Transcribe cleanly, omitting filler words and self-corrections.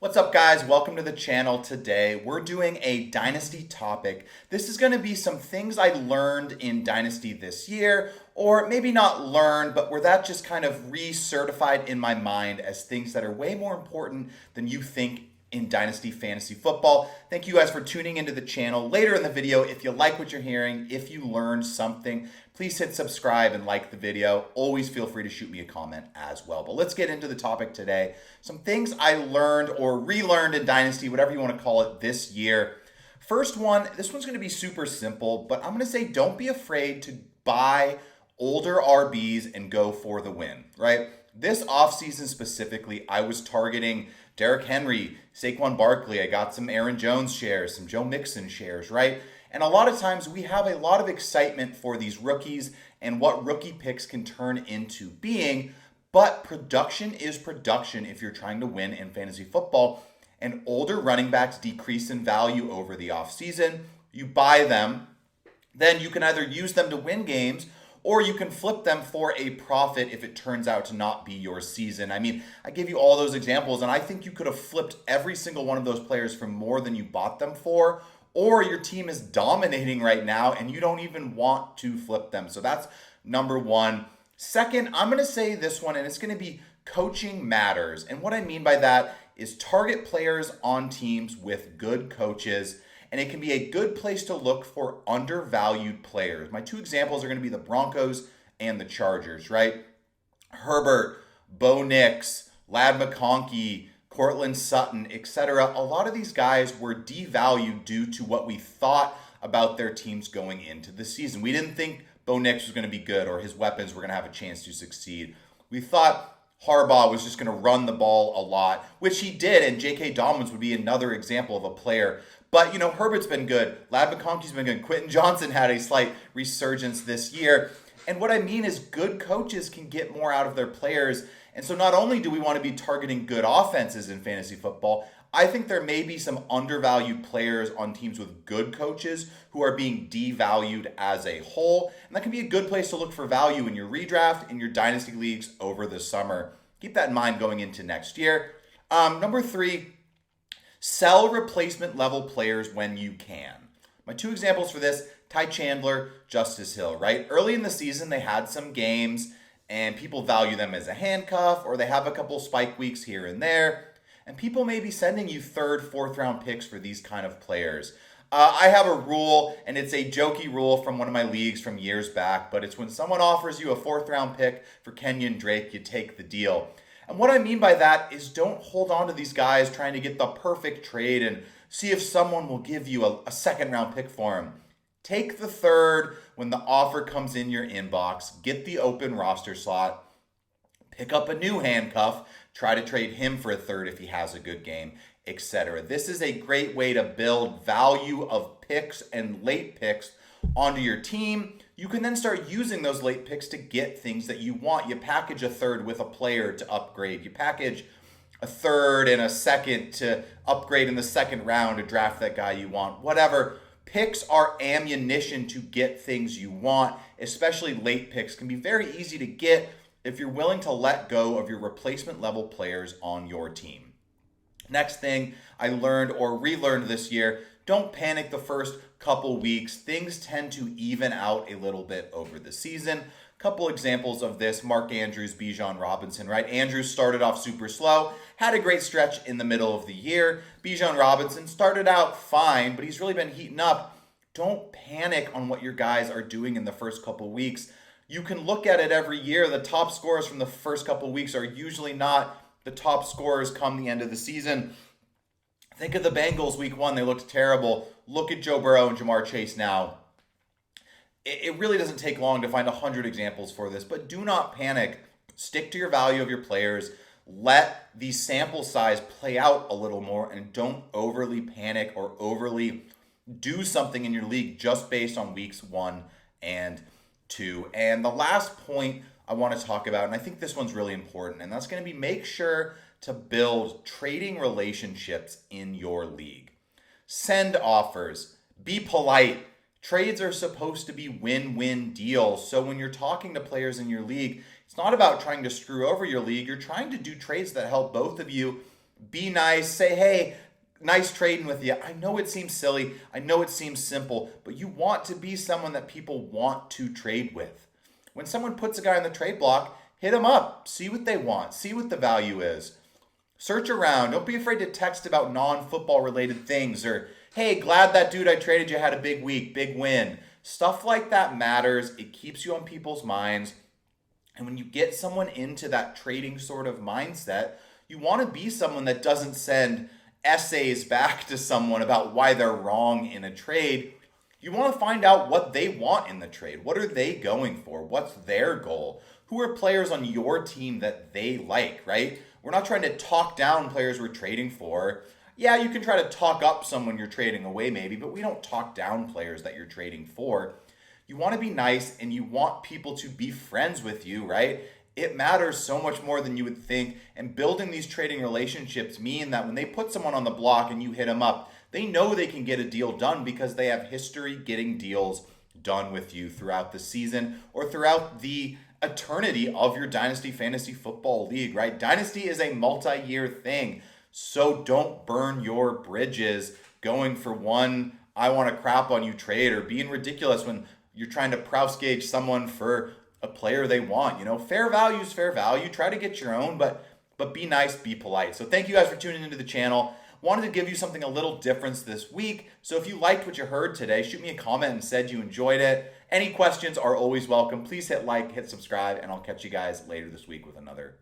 What's up, guys? Welcome to the channel. Today we're doing a Dynasty topic. This is going to be some things I learned in Dynasty this year, or maybe not learned, but where that just kind of recertified in my mind as things that are way more important than you think in Dynasty Fantasy Football. Thank you guys for tuning into the channel. Later in the video, if you like what you're hearing, if you learned something, please hit subscribe and like the video. Always feel free to shoot me a comment as well. But let's get into the topic today. Some things I learned or relearned in Dynasty, whatever you want to call it, this year. First one, this one's going to be super simple, but I'm going to say don't be afraid to buy older RBs and go for the win, right? This offseason specifically, I was targeting Derrick Henry, Saquon Barkley. I got some Aaron Jones shares, some Joe Mixon shares, right? And a lot of times we have a lot of excitement for these rookies and what rookie picks can turn into being, but production is production if you're trying to win in fantasy football. And older running backs decrease in value over the offseason. You buy them, then you can either use them to win games or you can flip them for a profit if it turns out to not be your season. I mean, I gave you all those examples, and I think you could have flipped every single one of those players for more than you bought them for, or your team is dominating right now and you don't even want to flip them. So that's number one. Second, I'm going to say this one, and it's going to be coaching matters. And what I mean by that is target players on teams with good coaches. And it can be a good place to look for undervalued players. My two examples are going to be the Broncos and the Chargers, right? Herbert, Bo Nix, Ladd McConkey, Cortland Sutton, etc. A lot of these guys were devalued due to what we thought about their teams going into the season. We didn't think Bo Nix was going to be good or his weapons were going to have a chance to succeed. We thought Harbaugh was just going to run the ball a lot, which he did, and J.K. Dobbins would be another example of a player. But, Herbert's been good. Ladd McConkey's been good. Quentin Johnson had a slight resurgence this year. And what I mean is good coaches can get more out of their players. And so not only do we want to be targeting good offenses in fantasy football, I think there may be some undervalued players on teams with good coaches who are being devalued as a whole. And that can be a good place to look for value in your redraft, in your dynasty leagues over the summer. Keep that in mind going into next year. Number three, sell replacement level players when you can. My two examples for this, Ty Chandler, Justice Hill, right? Early in the season, they had some games and people value them as a handcuff, or they have a couple spike weeks here and there. And people may be sending you third, fourth round picks for these kind of players. I have a rule, and it's a jokey rule from one of my leagues from years back, but it's when someone offers you a fourth round pick for Kenyon Drake, you take the deal. And what I mean by that is don't hold on to these guys trying to get the perfect trade and see if someone will give you a second round pick for him. Take the third when the offer comes in your inbox, get the open roster slot, pick up a new handcuff, try to trade him for a third if he has a good game, etc. This is a great way to build value of picks and late picks onto your team. You can then start using those late picks to get things that you want. You package a third with a player to upgrade. You package a third and a second to upgrade in the second round to draft that guy you want. Whatever. Picks are ammunition to get things you want, especially late picks. Can be very easy to get if you're willing to let go of your replacement level players on your team. Next thing I learned or relearned this year, don't panic the first couple weeks. Things tend to even out a little bit over the season. Couple examples of this, Mark Andrews, Bijan Robinson, right? Andrews started off super slow, had a great stretch in the middle of the year. Bijan Robinson started out fine, but he's really been heating up. Don't panic on what your guys are doing in the first couple weeks. You can look at it every year. The top scorers from the first couple weeks are usually not the top scorers come the end of the season. Think of the Bengals week one. They looked terrible. Look at Joe Burrow and Jamar Chase now. It really doesn't take long to find 100 examples for this, but do not panic. Stick to your value of your players. Let the sample size play out a little more and don't overly panic or overly do something in your league just based on weeks 1 and 2. And the last point I want to talk about, and I think this one's really important, and that's going to be make sure to build trading relationships in your league. Send offers. Be polite. Trades are supposed to be win-win deals. So when you're talking to players in your league, it's not about trying to screw over your league. You're trying to do trades that help both of you Be nice. Say, hey, nice trading with you. I know it seems silly. I know it seems simple, but you want to be someone that people want to trade with. When someone puts a guy on the trade block, hit them up. See what they want. See what the value is. Search around. Don't be afraid to text about non-football related things or, hey, glad that dude I traded you had a big week, big win. Stuff like that matters. It keeps you on people's minds. And when you get someone into that trading sort of mindset, you want to be someone that doesn't send essays back to someone about why they're wrong in a trade. You want to find out what they want in the trade. What are they going for? What's their goal? Who are players on your team that they like, right? We're not trying to talk down players we're trading for. Yeah, you can try to talk up someone you're trading away maybe, but we don't talk down players that you're trading for. You want to be nice and you want people to be friends with you, right? It matters so much more than you would think. And building these trading relationships mean that when they put someone on the block and you hit them up, they know they can get a deal done because they have history getting deals done with you throughout the season or throughout the eternity of your Dynasty Fantasy Football League, right? Dynasty is a multi-year thing. So don't burn your bridges going for one I want to crap on you trade or being ridiculous when you're trying to price gauge someone for a player they want. You know, fair value is fair value. Try to get your own, but be nice, be polite. So thank you guys for tuning into the channel. Wanted to give you something a little different this week. So if you liked what you heard today, shoot me a comment and said you enjoyed it. Any questions are always welcome. Please hit like, hit subscribe, and I'll catch you guys later this week with another